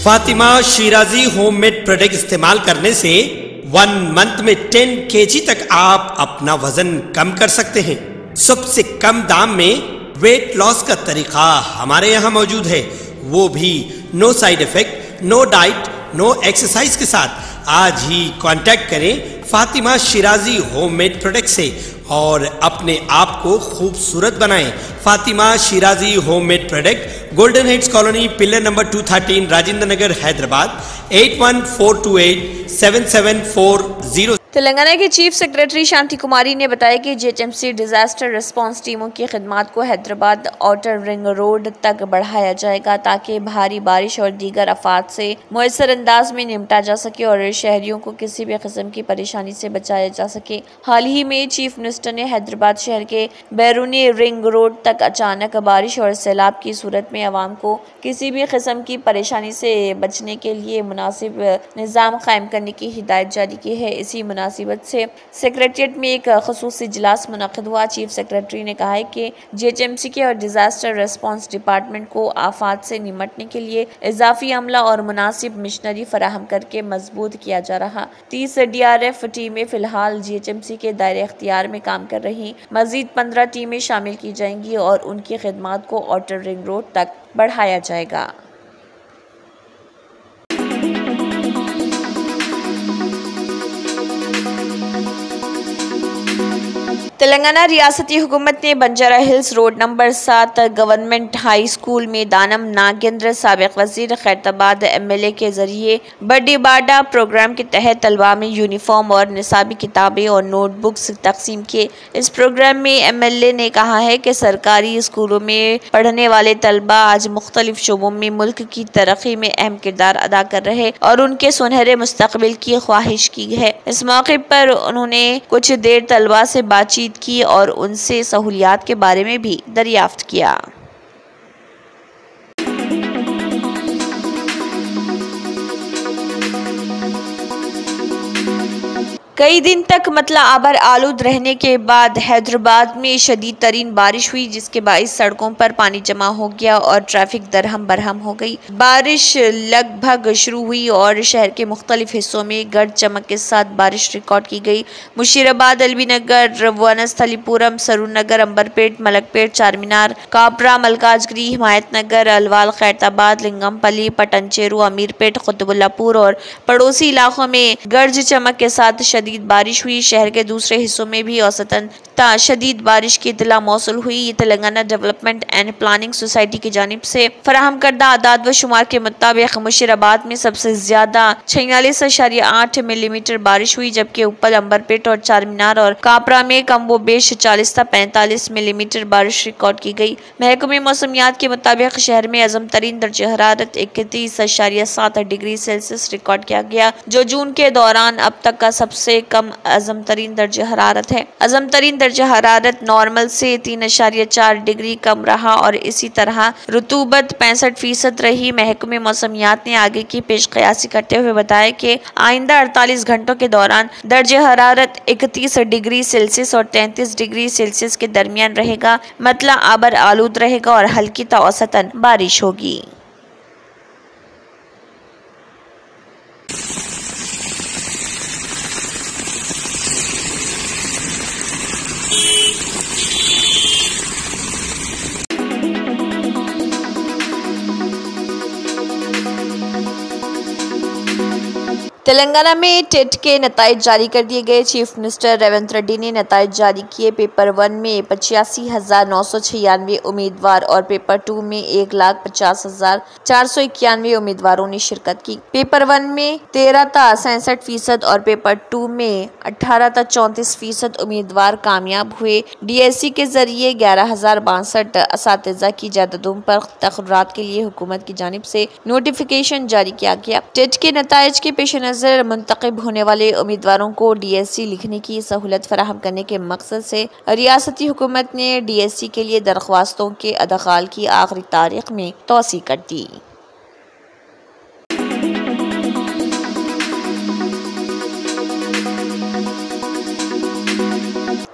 Fatima Shirazi homemade product इस्तेमाल करने से 1 मंथ में 10 kg तक आप अपना वजन कम कर सकते हैं। सबसे कम दाम में वेट लॉस का तरीका हमारे यहाँ मौजूद है, वो भी no side effect, no diet, no exercise के साथ। आज ही कांटेक्ट करें फातिमा शिराजी होममेड प्रोडक्ट से और अपने आप को खूबसूरत बनाएं। Fatima Shirazi homemade product, golden heads colony, pillar number 213, Rajendra Nagar, Hyderabad 8142877440। Telangana के चीफ सेक्रेटरी शांति कुमारी ने बताया कि जीएचएमसी डिजास्टर रिस्पांस टीमों की खिदमात को हैदराबाद आउटर रिंग रोड तक बढ़ाया जाएगा ताकि भारी बारिश और दीगर आफात से मुयसर अंदाज में निपटा जा सके और शहरियों को किसी भी किस्म की परेशानी से बचाया जा सके। हाल ही में चीफ मिनिस्टर ने हैदराबाद शहर के बैरूनी रिंग रोड तक अचानक बारिश और सैलाब की सूरत में आवाम को किसी भी किस्म की परेशानी से बचने के लिए मुनासिब निज़ाम कायम करने की हिदायत जारी की है। इसी मुनासिबत से सेक्रेटरिएट में एक खसूसी इजलास मुनक़िद हुआ। चीफ सेक्रेटरी ने कहा है कि जीएचएमसी के और डिजास्टर रिस्पांस डिपार्टमेंट को आफात से निमटने के लिए इजाफी अमला और मुनासिब मिशनरी फराहम करके मजबूत किया जा रहा। 30 DRF टीमें फिलहाल जीएचएमसी के दायरे इख्तियार में काम कर रही। मजीद 15 टीमें शामिल की जाएंगी और उनकी खिदमात को आउटर रिंग रोड तक बढ़ाया जाएगा। तेलंगाना रियासती हुकूमत ने Banjara hills road number 7 government high school में दानम नागेंद्र साबिक वजीर खैरताबाद MLA के जरिए बड्डी बाडा प्रोग्राम के तहत तलबा में यूनिफॉर्म और निसाबी किताबें और नोटबुक्स तकसीम किए। इस प्रोग्राम में MLA ने कहा है कि सरकारी स्कूलों में पढ़ने वाले तलबा आज मुख्तलिफ शोबों में मुल्क की तरक्की में अहम किरदार अदा कर रहे और उनके सुनहरे मुस्तकबिल की ख्वाहिश की है। इस मौके पर उन्होंने कुछ देर तलबा से बातचीत की और उनसे सहूलियात के बारे में भी दरियाफ्त किया। कई दिन तक मतला आबर आलूद रहने के बाद हैदराबाद में शदीद तरीन बारिश हुई, जिसके बाइस सड़कों पर पानी जमा हो गया और ट्रैफिक दरहम बरहम हो गई। बारिश लगभग शुरू हुई और शहर के मुख्तलिफ हिस्सों में गर्द चमक के साथ बारिश रिकॉर्ड की गई। मुशीराबाद, एलबी नगर, वनस्थलीपुरम, सरूर नगर, अंबरपेट, मलकपेट, चारमीनार, कापरा, मलकाजगिरी, हिमायत नगर, अलवाल, खैरताबाद, लिंगमपल्ली, पटनचेरू, अमीरपेट, कुतुबुल्लापुर और पड़ोसी इलाकों में गर्ज चमक के साथ शदीद बारिश हुई। शहर के दूसरे हिस्सों में भी औसतन शदीद बारिश की इतला मौसूल हुई। ये Telangana development and planning society की जानिब से फराहम करदा आदाद व शुमार के मुताबिक मुशीराबाद में सबसे ज्यादा 46.8 मिलीमीटर बारिश हुई, जबकि उपल, अंबरपेट और चारमीनार और कापरा में कम व बेश 40 से 45 मिलीमीटर बारिश रिकॉर्ड की गई। महकमे मौसमियात के मुताबिक शहर में अज़म तरीन दर्जे हरारत 31.7 डिग्री सेल्सियस रिकॉर्ड किया गया, जो जून के दौरान अब तक का सबसे कम अज़म तरीन दर्जे हरारत है। अज़म तरीन दर्जे हरारत नॉर्मल से 3.4 डिग्री कम रहा और इसी तरह रुतूबत 65% रही। महकमे मौसमियात ने आगे की पेशकयासी करते हुए बताया कि आइंदा 48 घंटों के दौरान दर्जे हरारत 31 डिग्री सेल्सियस और 33 डिग्री सेल्सियस के दरमियान रहेगा। मतला आबर आलूद रहेगा और हल्की ता औसतन बारिश होगी। तेलंगाना में टेट के नताइज जारी कर दिए गए। चीफ मिनिस्टर रेवंत रेड्डी ने नताइज जारी किए। पेपर 1 में 85,996 उम्मीदवार और पेपर 2 में 1,50,491 उम्मीदवारों ने शिरकत की। पेपर 1 में 13.66% और पेपर 2 में 18.34% उम्मीदवार कामयाब हुए। DSE के जरिए 11,062 असातिज़ा की जायदादों पर तकर्रात के लिए हुकूमत की जानिब से नोटिफिकेशन जारी किया गया। टेट के नताइज के पेश नज़र मुंतखब होने वाले उम्मीदवारों को DSE लिखने की सहूलत फराहम करने के मकसद से रियासती हुकूमत ने DSE के लिए दरख्वास्तों के अदखाल की आखिरी तारीख में तोसी कर दी।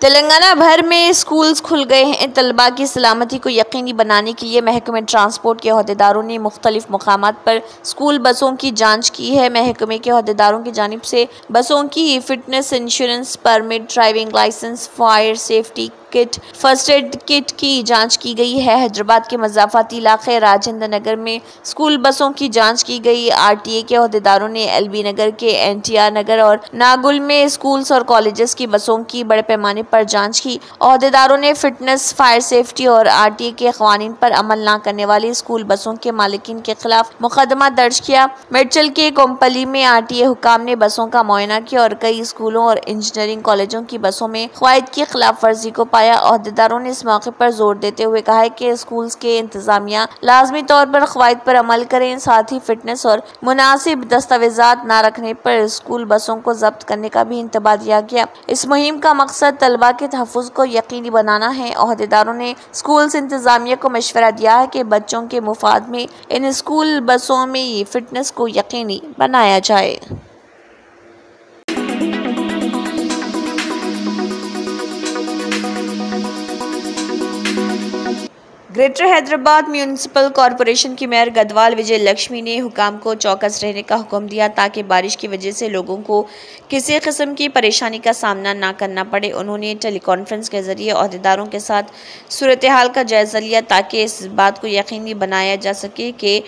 तेलंगाना भर में स्कूल्स खुल गए हैं। तलबा की सलामती को यकीनी बनाने के लिए महकमे ट्रांसपोर्ट के अहदेदारों ने मुख्तलिफ मकामात पर स्कूल बसों की जांच की है। महकमे के अहदेदारों की जानिब से बसों की fitness, insurance, permit, driving license, fire safety kit, first aid kit की जांच की गई है। हैदराबाद के मज़ाफ़ाती इलाके राजेंद्र नगर में स्कूल बसों की जांच की गई। आरटीए के अहदेदारों ने एलबी नगर के एनटीआर नगर और नागुल में स्कूल्स और कॉलेजेस की बसों की बड़े पैमाने पर जांच की। अहदेदारों ने फिटनेस, फायर सेफ्टी और आरटीए के क़वानीन पर अमल न करने वाली स्कूल बसों के मालिकीन के खिलाफ मुकदमा दर्ज किया। मेडचल के कोम्पली में आरटीए हुकाम ने बसों का मुआयना किया और कई स्कूलों और इंजीनियरिंग कॉलेजों की बसों में क़वाइद की खिलाफ वर्जी को पाया। अहदेदारों ने इस मौके पर जोर देते हुए कहा है कि स्कूल्स के इंतजामिया लाजमी तौर पर क़वाइद पर अमल करें। साथ ही फिटनेस और मुनासिब दस्तावेजात न रखने पर स्कूल बसों को जब्त करने का भी इंतबाह दिया गया। इस मुहिम का मकसद तलबा के तहफ़्फ़ुज़ को यकीनी बनाना है। अहदेदारों ने स्कूल्स इंतजामिया को मशवरा दिया है कि बच्चों के मुफाद में इन स्कूल बसों में फिटनेस को यकीनी बनाया जाए। ग्रेटर हैदराबाद म्यूनिसिपल कॉरपोरेशन की मेयर गदवाल विजय लक्ष्मी ने हुकाम को चौकस रहने का हुक्म दिया ताकि बारिश की वजह से लोगों को किसी किस्म की परेशानी का सामना ना करना पड़े। उन्होंने टेलीकॉन्फ्रेंस के जरिए अहदेदारों के साथ सूरत हाल का जायजा लिया ताकि इस बात को यकीनी बनाया जा सके कि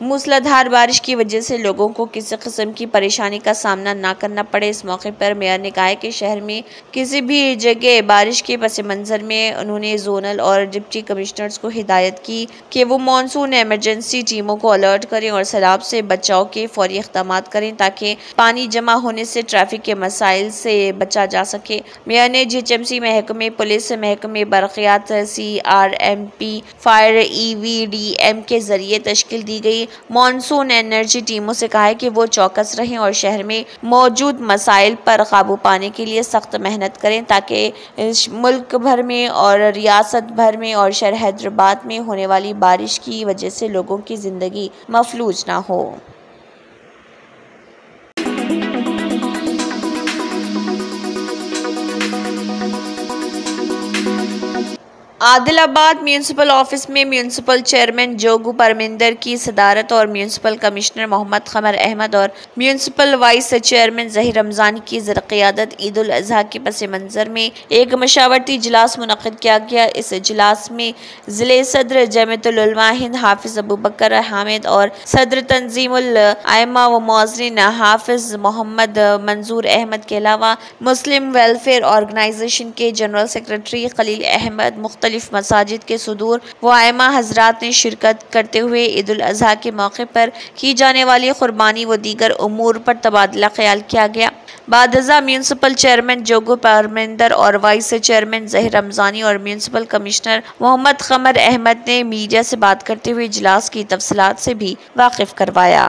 मूसलाधार बारिश की वजह से लोगों को किसी किस्म की परेशानी का सामना ना करना पड़े। इस मौके पर मेयर ने कहा कि शहर में किसी भी जगह बारिश के पस मंज़र में उन्होंने जोनल और डिप्टी कमिश्नर्स को हिदायत की कि वो मानसून एमरजेंसी टीमों को अलर्ट करें और सैलाब से बचाव के फौरी इक़दाम करें ताकि पानी जमा होने से ट्रैफिक के मसाइल से बचा जा सके। मेयर ने GHMC महकमे, पुलिस महकमे, बरक़ियात, CRMP, फायर, EVDM के जरिए तश्कील दी गई मॉनसून एनर्जी टीमों से कहा है कि वो चौकस रहें और शहर में मौजूद मसाइल पर काबू पाने के लिए सख्त मेहनत करें ताकि मुल्क भर में और रियासत भर में और शहर हैदराबाद में होने वाली बारिश की वजह से लोगों की ज़िंदगी मफलूज ना हो। आदिलाबाद म्यूनिसिपल ऑफिस में म्यूनिसिपल चेयरमैन जोगू परमिंदर की सदारत और म्यूनिसिपल कमिश्नर मोहम्मद क़मर अहमद और municipal vice chairman Zaheer Ramzani की क़ियादत ईद उल अज़हा के पस मंज़र में एक मशावरती इजलास मुनक़िद किया गया। इस इजलास में ज़िले सदर जमीयतुल उलमा हिंद हाफिज़ अबू बकर हामिद और सदर तंजीमुल आइमा व मुअज़्ज़िन हाफिज़ मोहम्मद मंजूर अहमद के अलावा मुस्लिम वेलफेयर ऑर्गेनाइजेशन के जनरल सेक्रेटरी खलील अहमद, मुख्तलिफ मसाजिद के सुदूर व आइमा हजरात ने शिरकत करते हुए ईद उल अज़हा के मौके पर की जाने वाली कुर्बानी व दीगर उमूर पर तबादला ख्याल किया गया। बादजा म्यूनिसिपल चेयरमैन जोगू परमिंदर और वाइस चेयरमैन ज़हीर रमज़ानी और म्यूनिसिपल कमिश्नर मोहम्मद क़मर अहमद ने मीडिया से बात करते हुए इजलास की तफसीलात से भी वाकिफ करवाया।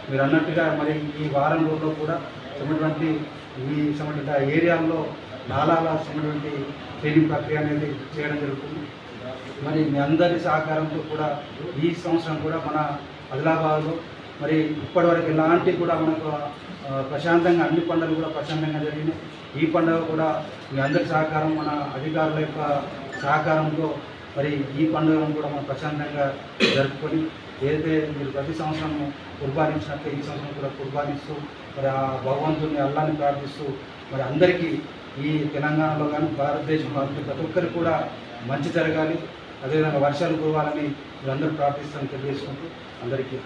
మీరు అన్నట్టుగా మరి ఈ వారం రోజుల్లో కూడా ఉన్నటువంటి ఈ ఏరియాల్లో నాలాల ఉన్నటువంటి ట్రైనింగ్ ప్రక్రియ అనేది చేయడం జరుగుతుంది। మరి మీ అందరి సహకారంతో కూడా ఈ సంవత్సరం కూడా మన ఆదిలాబాద్లో మరి ఇప్పటివరకు ఎలాంటి కూడా మనకు ప్రశాంతంగా అన్ని పండుగలు కూడా ప్రశాంతంగా జరిగినాయి। ఈ పండుగ కూడా మీ అందరి సహకారం, మన అధికారుల యొక్క సహకారంతో మరి ఈ పండుగను కూడా మనం ప్రశాంతంగా జరుపుకొని ఏదైతే మీరు ప్రతి సంవత్సరం కుర్బానించినట్టు ఈ సంవత్సరం కూడా కుర్బానిస్తూ మరి ఆ భగవంతుని అల్లాని ప్రార్థిస్తూ మరి అందరికీ ఈ తెలంగాణలో కానీ భారతదేశంలో ప్రతి ఒక్కరికి కూడా మంచి జరగాలి, అదేవిధంగా వర్షాలు కురవాలని మీరందరూ ప్రార్థిస్తామని తెలియజేసుకుంటూ అందరికీ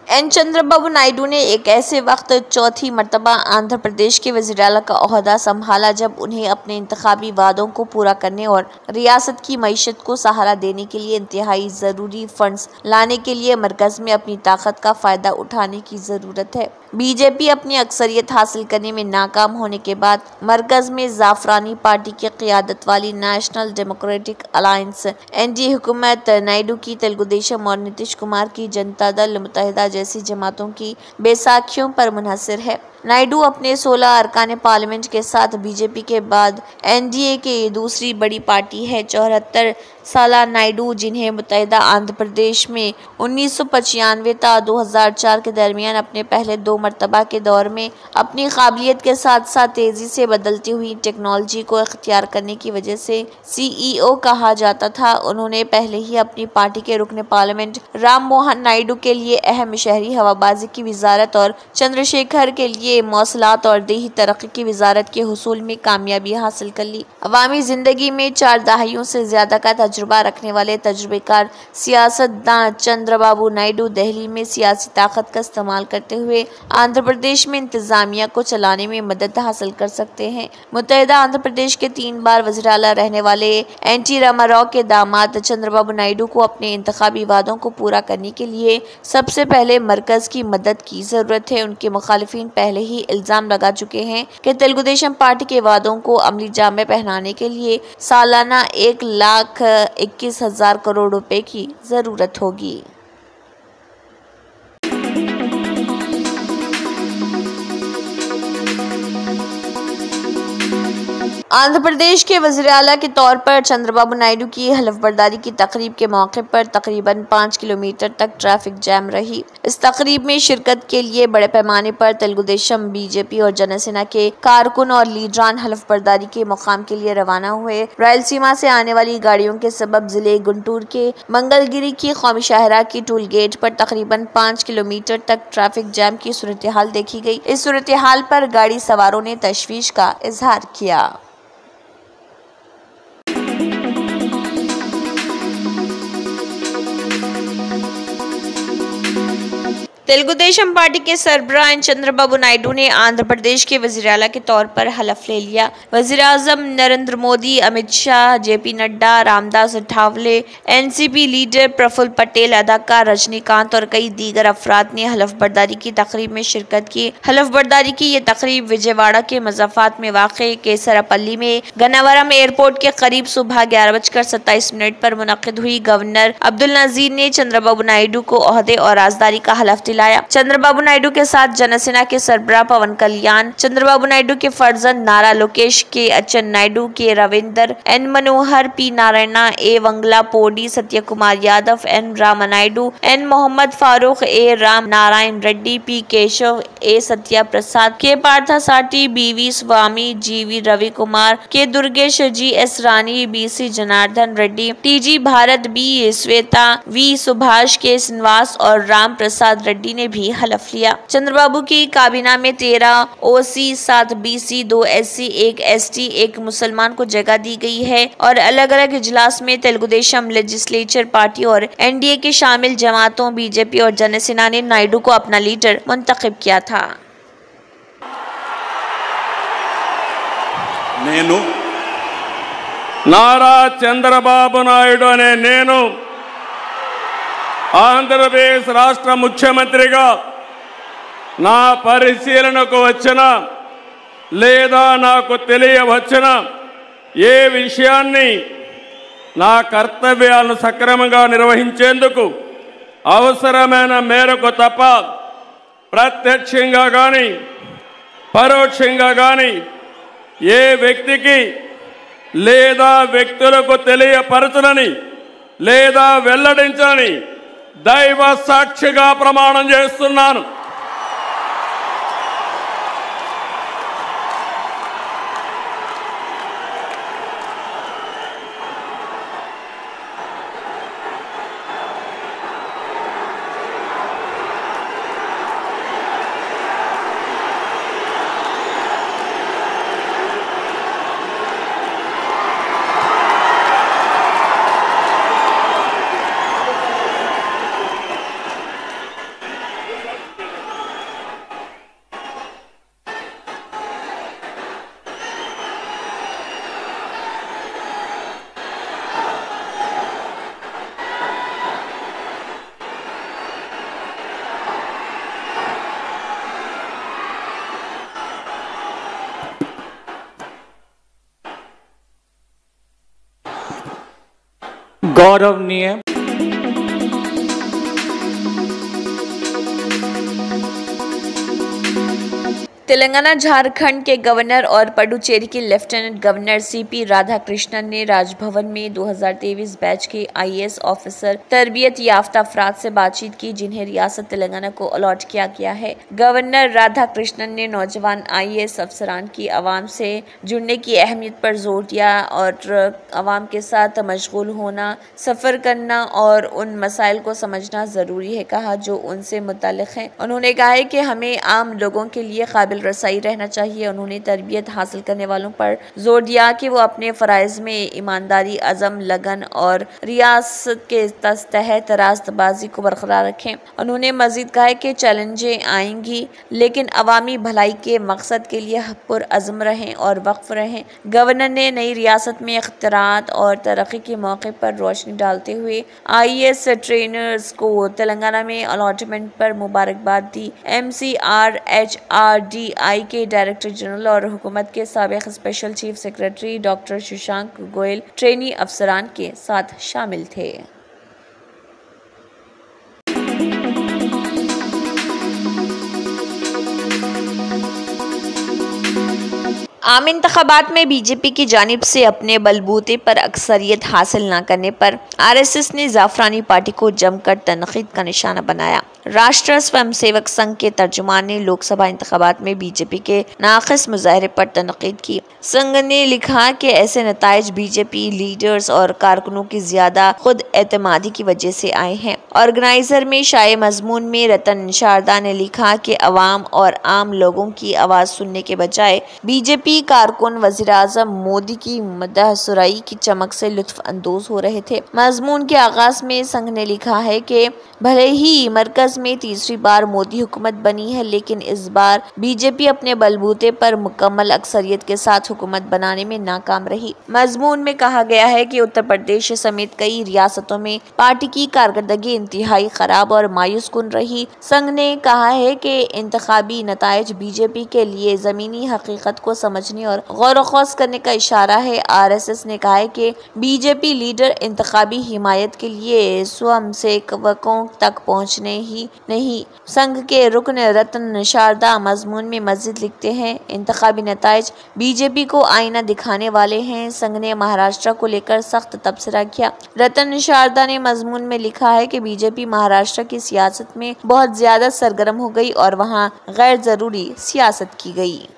एन चंद्रबाबू नायडू ने एक ऐसे वक्त चौथी मरतबा आंध्र प्रदेश के वज़ीर-ए-आला का ओहदा संभाला जब उन्हें अपने इंतखाबी वादों को पूरा करने और रियासत की मईशत को सहारा देने के लिए इंतहाई ज़रूरी फंड्स लाने के लिए मरकज़ में अपनी ताकत का फ़ायदा उठाने की ज़रूरत है। बीजेपी अपनी अक्सरियत हासिल करने में नाकाम होने के बाद मरकज़ में ज़ाफ़रानी पार्टी की क़ियादत वाली नेशनल डेमोक्रेटिक अलायंस NDA हुकूमत नायडू की तेलुगु देशम और नीतीश कुमार की जनता दल मुत्तहिदा जैसी जमातों की बैसाखियों पर मुनहसर है। नायडू अपने 16 अरकान पार्लियामेंट के साथ बीजेपी के बाद एनडीए की दूसरी बड़ी पार्टी है। 74 साला नायडू, जिन्हें मुत्तहिदा आंध्र प्रदेश में 1995 ता 2004 के दरमियान अपने पहले 2 मरतबा के दौर में अपनी काबिलियत के साथ साथ तेजी से बदलती हुई टेक्नोलॉजी को इख्तियार करने की वजह से CEO कहा जाता था। उन्होंने पहले ही अपनी पार्टी के रुकन पार्लियामेंट राम मोहन नायडू के लिए अहम शहरी हवाबाजी की वजारत और चंद्रशेखर के लिए मौसलात और देही तरक्की की वजारत के हुसूल में कामयाबी हासिल कर ली। अवामी जिंदगी में 4 दहाइयों से ज्यादा का तजुर्बा रखने वाले तजुर्बेकार सियासतदान चंद्रबाबू नायडू दिल्ली में सियासी ताकत का इस्तेमाल करते हुए आंध्र प्रदेश में इंतजामिया को चलाने में मदद हासिल कर सकते हैं। मुत्तहिदा आंध्र प्रदेश के 3 बार वज़ीर आला रहने वाले एनटी रामाराव के दामाद चंद्रबाबू नायडू को अपने इंतखाबी वादों को पूरा करने के लिए सबसे पहले मरकज की मदद की जरूरत है। उनके मुखालिफिन पहले ही इल्जाम लगा चुके हैं कि तेलुगुदेशम पार्टी के वादों को अमली जामे पहनाने के लिए सालाना 1,21,000 करोड़ रुपए की जरूरत होगी। आंध्र प्रदेश के वज़ीर आला के तौर पर चंद्रबाबू नायडू की हलफबरदारी की तकरीब के मौके पर तकरीबन 5 किलोमीटर तक ट्रैफिक जैम रही। इस तकरीब में शिरकत के लिए बड़े पैमाने पर तेलुगुदेशम, बीजेपी और जनसेना के कारकुन और लीडरान हलफबरदारी के मुकाम के लिए रवाना हुए। रायलसीमा से आने वाली गाड़ियों के सबब जिले गुंटूर के मंगलगिरी की कौमी शाहरा की टूल गेट पर तकरीबन 5 किलोमीटर तक ट्रैफिक जैम की सूरत हाल देखी गई। इस सूरत हाल पर गाड़ी सवारों ने तशवीश का इजहार किया। तेलुगुदेशम पार्टी के सरबराह चंद्रबाबू नायडू ने आंध्र प्रदेश के वज़ीर आला के तौर पर हलफ ले लिया। वज़ीर आज़म Narendra Modi, Amit Shah, JP Nadda, Ramdas Athawale, NCP leader Praful Patel, अदाकार रजनीकांत और कई दीगर अफराद ने हलफबरदारी की तकरीब में शिरकत की। हलफबरदारी की ये तकरीब विजयवाड़ा के मज़ाफ़ात में वाक़े केसरापल्ली में गन्नावरम एयरपोर्ट के करीब सुबह 11:27 पर मुनक़िद हुई। गवर्नर अब्दुल नज़ीर ने चंद्रबाबू नायडू को ओहदे और राजदारी का हलफ दिलाया। चंद्रबाबू नायडू के साथ जनसेना के सरबराह पवन कल्याण, चंद्रबाबू नायडू के फर्जंद नारा लोकेश, के अच्चन नायडू, के Ravinder, N Manohar, P Narayana, A Wangala पोडी, सत्य Kumar Yadav, N Rama Naidu, N Mohammad Farooq, A Ram Narayan Reddy, P Keshav, A Satya प्रसाद, के पार्था साटी, BV स्वामी, GV रवि कुमार, के दुर्गेश, GS रानी, BC Janardan Reddy, TG Bharat, B Shweta, V Subhash, के श्रीनिवास और राम प्रसाद रेड्डी ने भी हलफ लिया। चंद्रबाबू की काबीना में 13 OC, 7 BC, 2 SC, 1 ST, 1 मुसलमान को जगह दी गई है और अलग अलग इजलास में तेलुगुदेशम लेजिस्लेचर पार्टी और NDA के शामिल जमातों, BJP और जनसेना ने नायडू को अपना लीडर मुंतखब किया था। నేను నారా చంద్రబాబు నాయుడు అనే నేను ఆంధ్రప్రదేశ్ రాష్ట్ర ముఖ్యమంత్రిగా నా పరిశీలనకు వచ్చిన లేదా నాకు తెలియవచ్చిన ఏ విషయాన్ని నా కర్తవ్యాలను సక్రమంగా నిర్వహించేందుకు అవసరమైన మేరకు తప్ప ప్రత్యక్షంగా కానీ పరోక్షంగా కానీ ఏ వ్యక్తికి లేదా వ్యక్తులకు తెలియపరచనని లేదా వెల్లడించని దైవ సాక్షిగా ప్రమాణం చేస్తున్నాను। गौरवनीय तेलंगाना झारखंड के गवर्नर और पुडुचेरी के लेफ्टिनेंट गवर्नर सीपी राधाकृष्णन ने राजभवन में 2023 बैच के आईएएस ऑफिसर तरबियत याफ्ता अफराद से बातचीत की, जिन्हें रियासत तेलंगाना को अलॉट किया गया है। गवर्नर राधाकृष्णन ने नौजवान आईएएस अफसरान की आवाम से जुड़ने की अहमियत पर जोर दिया और आवाम के साथ मशगूल होना, सफर करना और उन मसाइल को समझना जरूरी है कहा जो उनसे मुताल्लिक है। उन्होंने कहा है कि हमें आम लोगों के लिए काबिल रसाई रहना चाहिए। उन्होंने तरबियत हासिल करने वालों पर जोर दिया कि वो अपने फ़राइज़ में ईमानदारी, अज़म, लगन और रियासत के तहत रास्तबाजी को बरकरार रखें। उन्होंने मजीद कहा है कि चैलेंजें आएंगी लेकिन अवामी भलाई के मकसद के लिए पुरअज़्म रहें और वक्फ रहें। गवर्नर ने नई रियासत में इख्तिरात और तरक्की के मौके पर रोशनी डालते हुए आईएएस ट्रेनर्स को तेलंगाना में अलॉटमेंट पर मुबारकबाद दी। MCRHRDI के डायरेक्टर जनरल और हुकूमत के साबिक़ special chief secretary doctor Shashank Goel trainee अफसरान के साथ शामिल थे। आम इंतखाबात में बीजेपी की जानिब से अपने बलबूते पर अक्सरियत हासिल न करने पर आरएसएस ने जाफरानी पार्टी को जमकर तनकीद का निशाना बनाया। राष्ट्रीय स्वयंसेवक संघ के तर्जुमान ने लोकसभा इंतखाबात में बीजेपी के नाक़िस मुजाहरे पर तनकीद की। संघ ने लिखा कि ऐसे नताइज बीजेपी लीडर्स और कारकुनों की ज्यादा खुद एतमादी की वजह से आए हैं। ऑर्गेनाइजर में शाये मजमून में रतन शारदा ने लिखा कि अवाम और आम लोगों की आवाज सुनने के बजाय बीजेपी कारकुन वज़ीर-ए-आज़म मोदी की मदह सुराई की चमक से लुत्फ अंदोज हो रहे थे। मजमून के आगाज में संघ ने लिखा है कि भले ही मरकज में तीसरी बार मोदी हुकूमत बनी है, लेकिन इस बार बीजेपी अपने बलबूते पर मुकम्मल अक्सरियत के साथ हुकूमत बनाने में नाकाम रही। मजमून में कहा गया है कि उत्तर प्रदेश समेत कई रियासतों में पार्टी की कारकर्दगी इंतहाई खराब और मायूस कुन रही। संघ ने कहा है कि इंतखाबी नताइज बीजेपी के लिए जमीनी हकीकत को समझने और गौर-व-खौस करने का इशारा है। आरएसएस ने कहा है कि बीजेपी लीडर इंतखाबी हिमायत के लिए स्वयंसेवकों तक पहुंचने ही नहीं। संघ के रुकन रतन शारदा मजमून में मजीद लिखते हैं, इंतखाबी नताइज बीजेपी को आईना दिखाने वाले हैं। संघ ने महाराष्ट्र को लेकर सख्त तबसरा किया। रतन शारदा ने मजमून में लिखा है कि बीजेपी महाराष्ट्र की सियासत में बहुत ज्यादा सरगर्म हो गई और वहां गैर जरूरी सियासत की गई।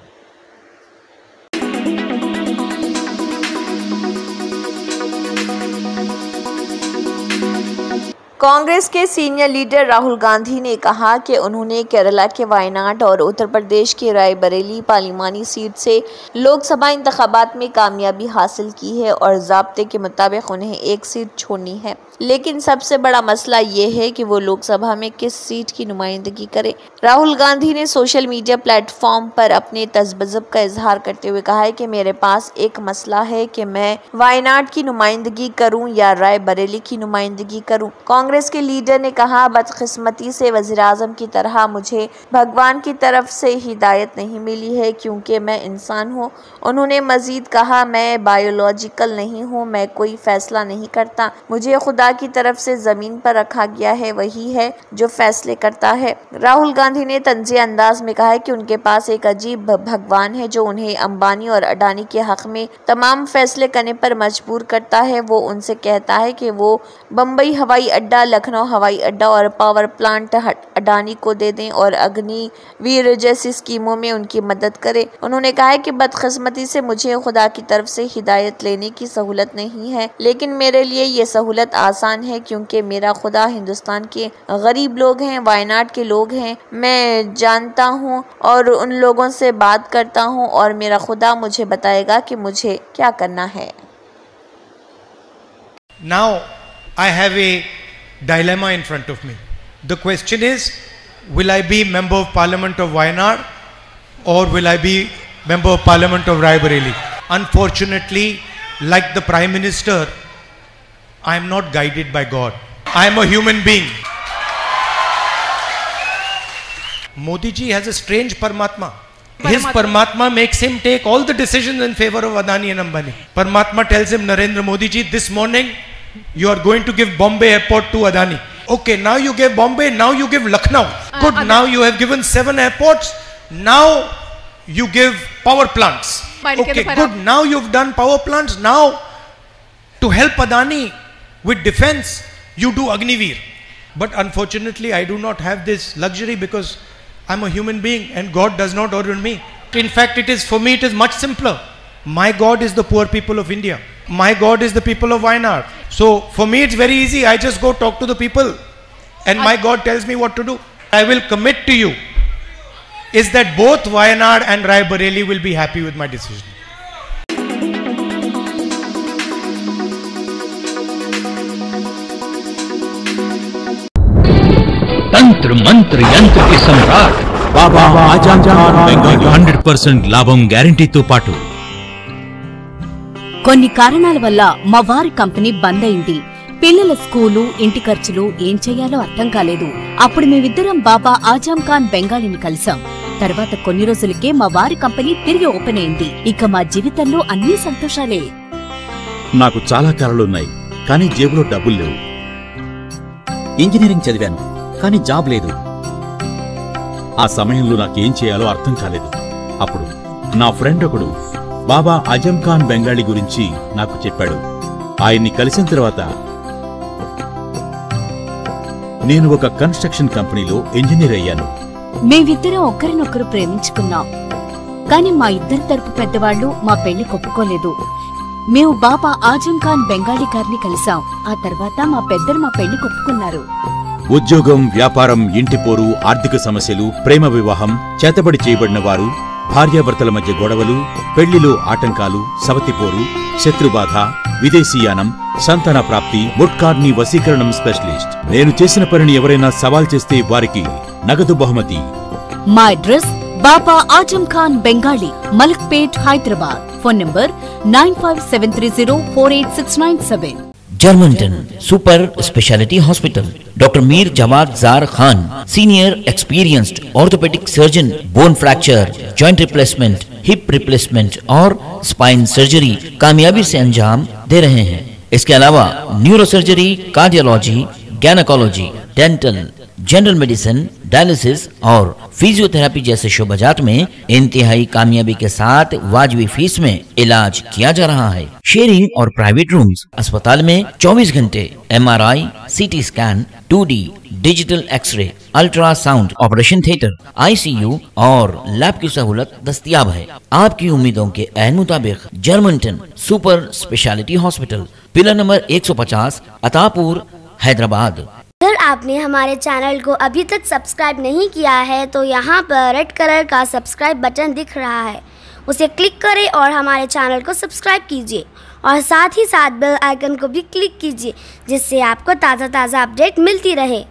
कांग्रेस के सीनियर लीडर राहुल गांधी ने कहा कि उन्होंने केरला के वायनाड और उत्तर प्रदेश के रायबरेली पार्लिमानी सीट से लोकसभा इंतखाबात में कामयाबी हासिल की है और ज़ाब्ते के मुताबिक उन्हें एक सीट छोड़नी है, लेकिन सबसे बड़ा मसला ये है कि वो लोकसभा में किस सीट की नुमाइंदगी करे। राहुल गांधी ने सोशल मीडिया प्लेटफॉर्म पर अपने तज़ब्ज़ुब का इजहार करते हुए कहा है कि मेरे पास एक मसला है कि मैं वायनाड की नुमाइंदगी करूं या रायबरेली की नुमाइंदगी करूं। कांग्रेस के लीडर ने कहा, बदकिस्मती से वज़ीर-ए-आज़म की तरह मुझे भगवान की तरफ से हिदायत नहीं मिली है क्योंकि मैं इंसान हूँ। उन्होंने मजीद कहा, मैं बायोलॉजिकल नहीं हूँ, मैं कोई फैसला नहीं करता, मुझे खुदा की तरफ से जमीन पर रखा गया है, वही है जो फैसले करता है। राहुल गांधी ने तंज़िया अंदाज में कहा है कि उनके पास एक अजीब भगवान है जो उन्हें अंबानी और अडानी के हक में तमाम फैसले करने पर मजबूर करता है। वो उनसे कहता है कि वो बम्बई हवाई अड्डा, लखनऊ हवाई अड्डा और पावर प्लांट अडानी को दे दें और अग्निवीर जैसी स्कीमों में उनकी मदद करें। उन्होंने कहा है कि बदकिस्मती से मुझे खुदा की तरफ से हिदायत लेने की सहूलत नहीं है, लेकिन मेरे लिए ये सहूलत आसान है क्योंकि मेरा खुदा हिंदुस्तान के गरीब लोग हैं, वायनाड के लोग हैं। मैं जानता हूँ और उन लोगों से बात करता हूँ और मेरा खुदा मुझे बताएगा कि मुझे क्या करना है। Now I have a dilemma in front of me. The question is, will I be member of parliament of Wayanad or will I be member of parliament of Raebareli? Unfortunately, like the Prime Minister, I am not guided by God. I am a human being. Modi ji has a strange Paramatma. His Paramatma makes him take all the decisions in favor of Adani and Ambani. Paramatma tells him, Narendra Modi ji, this morning you are going to give Bombay airport to Adani. Okay, now you gave Bombay, now you give Lucknow. Good, now you have given 7 airports. Now you give power plants. Okay, good. Now you've done power plants. Now to help Adani with defense, you do Agniveer. But unfortunately, I do not have this luxury because I'm a human being and God does not order me. In fact, for me, it is much simpler. My God is the poor people of India. My God is the people of Wayanad. So for me, it's very easy. I just go talk to the people and my God tells me what to do. I will commit to you is that both Wayanad and Raebareli will be happy with my decision. तंत्र मंत्र यंत्र के सम्राट बाबा आजम खान बెంగాలీ 100% లాభం గ్యారెంటీతో పాటు కొన్ని కారణాల వల్ల మా వారి కంపెనీ బంద్ అయింది. పిల్లల స్కూలు, ఇంటి ఖర్చులు ఏం చేయాలో అర్థం కాలేదు. అప్పుడు మేమిద్దరం బాబా ఆజం ఖాన్ బెంగాలీని కలిసాం. తర్వాత కొన్ని రోజులకే మా వారి కంపెనీ తిరిగి ఓపెన్ అయింది. ఇక మా జీవితంలో అన్ని సంతోషాలే. నాకు చాలా కలలున్నాయి, కానీ జేబులో డబ్బులు లేవు. ఇంజనీరింగ్ చదివాను, కానీ జాబ్ లేదు. ఆ సమయంలో నాకేం చేయాలో అర్థం కాలేదు. అప్పుడు నా ఫ్రెండ్ ఒకడు బాబా ఆజం ఖాన్ బెంగాలీ గురించి నాకు చెప్పాడు. ఆయన్ని కలిసిన తర్వాత నేను ఒక కన్స్ట్రక్షన్ కంపెనీలో ఇంజనీర్ అయ్యాను. మేమిద్దరం ఒకరినొకరు ప్రేమించుకున్నాం. కాని మా ఇద్దరి తరపు పెద్దవాళ్లు మా పెళ్లి ఒప్పుకోలేదు. మేము బాబా ఆజం ఖాన్ బెంగాలీ గారిని కలిసాం. ఆ తర్వాత మా పెద్దలు మా పెళ్లి ఒప్పుకున్నారు. ఉద్యోగం, వ్యాపారం, ఇంటి పోరు, ఆర్థిక సమస్యలు, ప్రేమ వివాహం, చేతబడి చేయబడిన వారు, భార్యాభర్తల మధ్య గొడవలు, పెళ్లిలో ఆటంకాలు, సవతిపోరు, శత్రుబాధ, విదేశీయానం, సంతాన ప్రాప్తి, ముట్కార్ని వశీకరణం స్పెషలిస్ట్. నేను చేసిన పనిని ఎవరైనా సవాల్ చేస్తే వారికి నగదు బహుమతి. మా address Baba Azam Khan Bengali, Malakpet, Hyderabad. Phone number 9573048697. Germantown Super Speciality Hospital. Dr. Mir Jawad Zar Khan, Senior Experienced Orthopedic Surgeon, Bone Fracture, Joint Replacement, Hip Replacement और Spine Surgery कामयाबी से अंजाम दे रहे हैं. इसके अलावा neuro surgery, cardiology, gynaecology, dental, general medicine, dialysis और physiotherapy जैसे शोबाजात में इंतहाई कामयाबी के साथ वाजबी फीस में इलाज किया जा रहा है. शेयरिंग और प्राइवेट रूम्स. अस्पताल में 24 घंटे MRI, CT scan, 2D digital x-ray, ultrasound, operation theatre, ICU और लैब की सहूलत दस्तयाब है. आपकी उम्मीदों के ऐन मुताबिक Germanten super speciality hospital, pillar number 150, Attapur, Hyderabad. अगर आपने हमारे चैनल को अभी तक सब्सक्राइब नहीं किया है तो यहाँ पर रेड कलर का सब्सक्राइब बटन दिख रहा है, उसे क्लिक करें और हमारे चैनल को सब्सक्राइब कीजिए और साथ ही साथ बेल आइकन को भी क्लिक कीजिए, जिससे आपको ताज़ा अपडेट मिलती रहे.